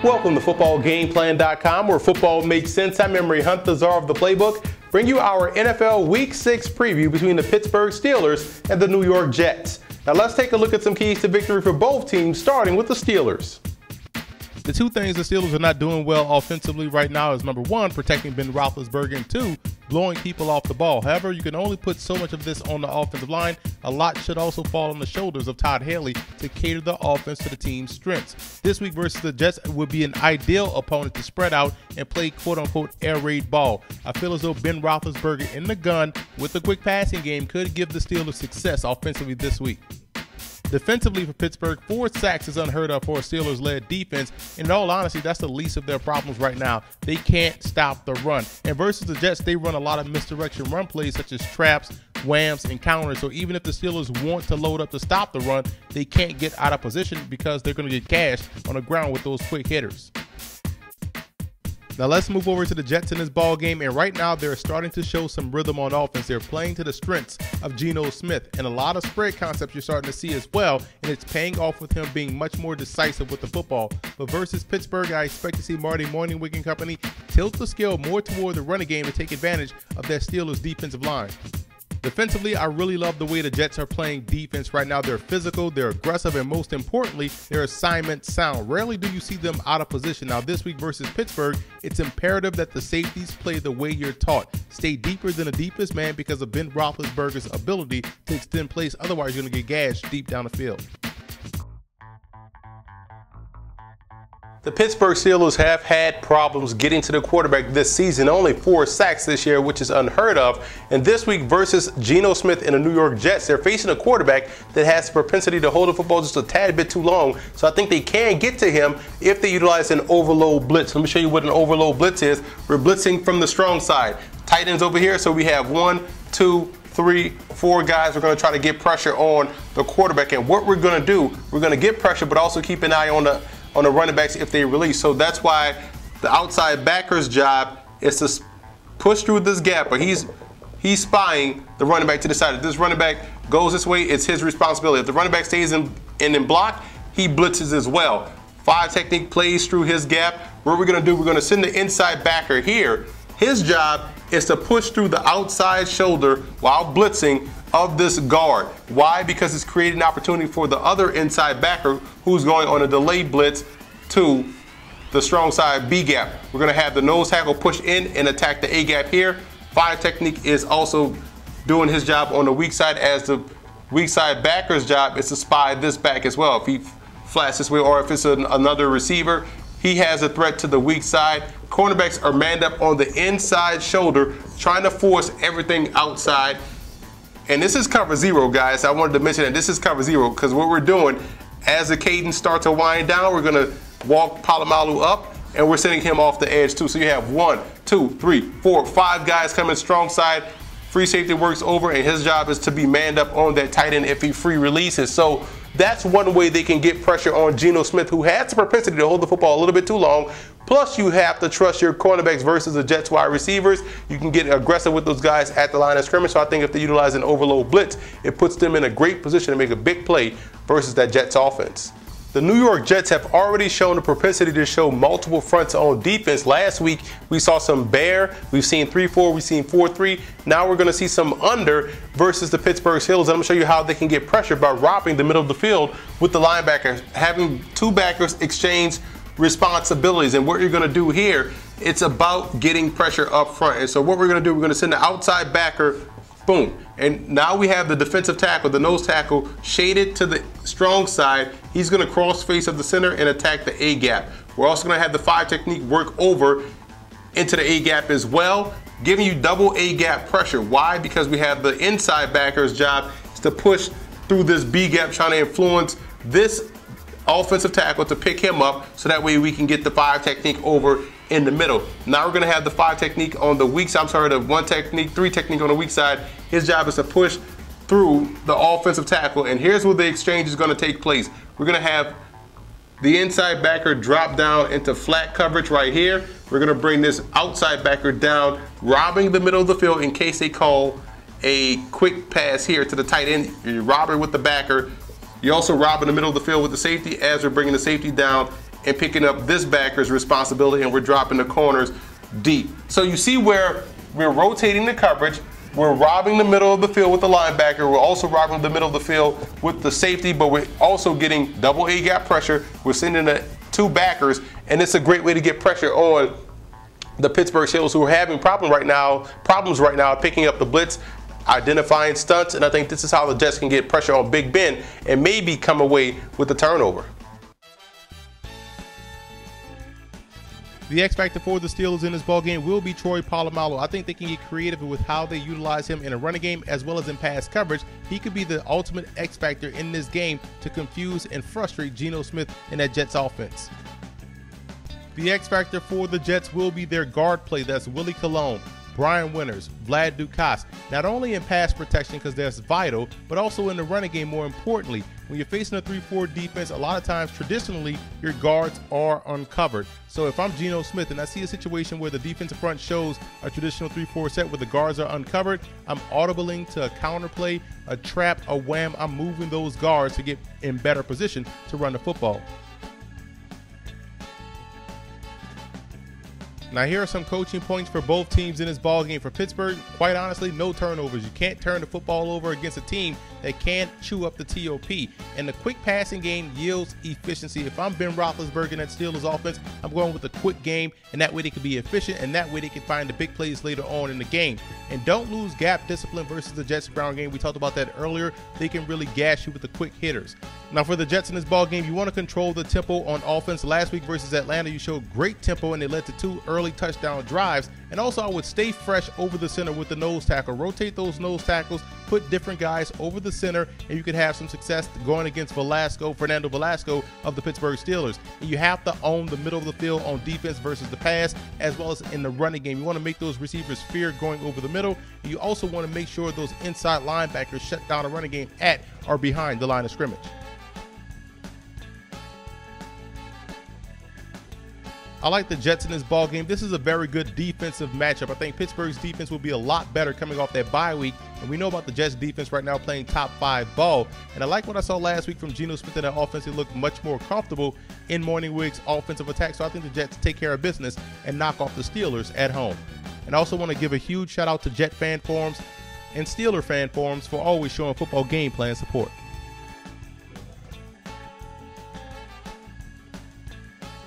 Welcome to footballgameplan.com, where football makes sense. I'm Emery Hunt, the czar of the playbook. Bring you our NFL Week 6 preview between the Pittsburgh Steelers and the New York Jets. Now let's take a look at some keys to victory for both teams, starting with the Steelers. The two things the Steelers are not doing well offensively right now is, number one, protecting Ben Roethlisberger, and two, blowing people off the ball. However, you can only put so much of this on the offensive line. A lot should also fall on the shoulders of Todd Haley to cater the offense to the team's strengths. This week versus the Jets would be an ideal opponent to spread out and play quote-unquote air raid ball. I feel as though Ben Roethlisberger in the gun with a quick passing game could give the Steelers success offensively this week. Defensively for Pittsburgh, 4 sacks is unheard of for a Steelers-led defense. In all honesty, that's the least of their problems right now. They can't stop the run. And versus the Jets, they run a lot of misdirection run plays such as traps, whams, and counters. So even if the Steelers want to load up to stop the run, they can't get out of position because they're going to get gashed on the ground with those quick hitters. Now let's move over to the Jets in this ball game, and right now they're starting to show some rhythm on offense. They're playing to the strengths of Geno Smith, and a lot of spread concepts you're starting to see as well, and it's paying off with him being much more decisive with the football. But versus Pittsburgh, I expect to see Marty Morningwig and company tilt the scale more toward the running game to take advantage of that Steelers defensive line. Defensively, I really love the way the Jets are playing defense right now. They're physical, they're aggressive, and most importantly, their assignment sound. Rarely do you see them out of position. Now this week versus Pittsburgh, it's imperative that the safeties play the way you're taught. Stay deeper than the deepest man because of Ben Roethlisberger's ability to extend plays. Otherwise, you're going to get gashed deep down the field. The Pittsburgh Steelers have had problems getting to the quarterback this season. Only 4 sacks this year, which is unheard of. And this week versus Geno Smith and the New York Jets, they're facing a quarterback that has the propensity to hold the football just a tad bit too long. So I think they can get to him if they utilize an overload blitz. Let me show you what an overload blitz is. We're blitzing from the strong side. Tight ends over here. So we have 1, 2, 3, 4 guys. We're going to try to get pressure on the quarterback. And what we're going to do, we're going to get pressure, but also keep an eye on the running backs if they release. So that's why the outside backer's job is to push through this gap, but he's spying the running back to the side. If this running back goes this way, it's his responsibility. If the running back stays in block, he blitzes as well. 5 technique plays through his gap. What we're going to do, we're going to send the inside backer here. His job is to push through the outside shoulder while blitzing of this guard. Why? Because it's creating an opportunity for the other inside backer who's going on a delayed blitz to the strong side B gap. We're going to have the nose tackle push in and attack the A gap here. 5 technique is also doing his job on the weak side, as the weak side backer's job is to spy this back as well. If he flats this way, or if it's another receiver, he has a threat to the weak side. Cornerbacks are manned up on the inside shoulder, trying to force everything outside. And this is cover 0, guys. I wanted to mention that this is cover 0 because what we're doing, as the cadence starts to wind down, we're going to walk Palomalu up, and we're sending him off the edge too. So you have 1, 2, 3, 4, 5 guys coming strong side. Free safety works over, and his job is to be manned up on that tight end if he free releases. So that's one way they can get pressure on Geno Smith, who has the propensity to hold the football a little bit too long. Plus, you have to trust your cornerbacks versus the Jets wide receivers. You can get aggressive with those guys at the line of scrimmage. So I think if they utilize an overload blitz, it puts them in a great position to make a big play versus that Jets offense. The New York Jets have already shown the propensity to show multiple fronts on defense. Last week, we saw some bear. We've seen 3-4. We've seen 4-3. Now we're going to see some under versus the Pittsburgh Steelers. I'm going to show you how they can get pressure by robbing the middle of the field with the linebackers, having 2 backers exchange responsibilities. And what you're going to do here, it's about getting pressure up front. And so what we're going to do, we're going to send the outside backer, boom. And now we have the defensive tackle, the nose tackle, shaded to the strong side. He's going to cross face of the center and attack the A gap. We're also going to have the 5 technique work over into the A gap as well, giving you double A gap pressure. Why? Because we have the inside backer's job is to push through this B gap, trying to influence this offensive tackle to pick him up, so that way we can get the 5 technique over in the middle. Now we're going to have the 5 technique on the weak side. I'm sorry, the 1 technique, 3 technique on the weak side. His job is to push through the offensive tackle, and here's where the exchange is going to take place. We're going to have the inside backer drop down into flat coverage right here. We're going to bring this outside backer down, robbing the middle of the field in case they call a quick pass here to the tight end. You're robbing with the backer. You're also robbing the middle of the field with the safety as we're bringing the safety down and picking up this backer's responsibility, and we're dropping the corners deep. So you see where we're rotating the coverage. We're robbing the middle of the field with the linebacker. We're also robbing the middle of the field with the safety, but we're also getting double A gap pressure. We're sending the two backers, and it's a great way to get pressure on the Pittsburgh Steelers, who are having problems right now picking up the blitz, identifying stunts, and I think this is how the Jets can get pressure on Big Ben and maybe come away with the turnover. The X factor for the Steelers in this ballgame will be Troy Polamalu. I think they can get creative with how they utilize him in a running game as well as in pass coverage. He could be the ultimate X factor in this game to confuse and frustrate Geno Smith in that Jets offense. The X factor for the Jets will be their guard play. That's Willie Colon, Brian Winters, Vlad Dukas. Not only in pass protection, because that's vital, but also in the running game. More importantly, when you're facing a 3-4 defense, a lot of times traditionally your guards are uncovered. So if I'm Geno Smith and I see a situation where the defensive front shows a traditional 3-4 set where the guards are uncovered, I'm audibling to a counter play, a trap, a wham. I'm moving those guards to get in better position to run the football. Now here are some coaching points for both teams in this ballgame. For Pittsburgh, quite honestly, no turnovers. You can't turn the football over against a team that can't chew up the TOP. And the quick passing game yields efficiency. If I'm Ben Roethlisberger in that Steelers offense, I'm going with a quick game, and that way they can be efficient, and that way they can find the big plays later on in the game. And don't lose gap discipline versus the Jets-Brown game. We talked about that earlier. They can really gash you with the quick hitters. Now for the Jets in this ballgame, you want to control the tempo on offense. Last week versus Atlanta, you showed great tempo, and they led to 2 early touchdown drives. And also, I would stay fresh over the center with the nose tackle. Rotate those nose tackles, put different guys over the center, and you could have some success going against Fernando Velasco of the Pittsburgh Steelers. And you have to own the middle of the field on defense versus the pass, as well as in the running game. You want to make those receivers fear going over the middle. And you also want to make sure those inside linebackers shut down a running game at or behind the line of scrimmage. I like the Jets in this ballgame. This is a very good defensive matchup. I think Pittsburgh's defense will be a lot better coming off that bye week. And we know about the Jets defense right now playing top 5 ball. And I like what I saw last week from Geno Smith in that offense. He looked much more comfortable in Morningwig's offensive attack. So I think the Jets take care of business and knock off the Steelers at home. And I also want to give a huge shout out to Jet fan forums and Steeler fan forums for always showing football game plan support.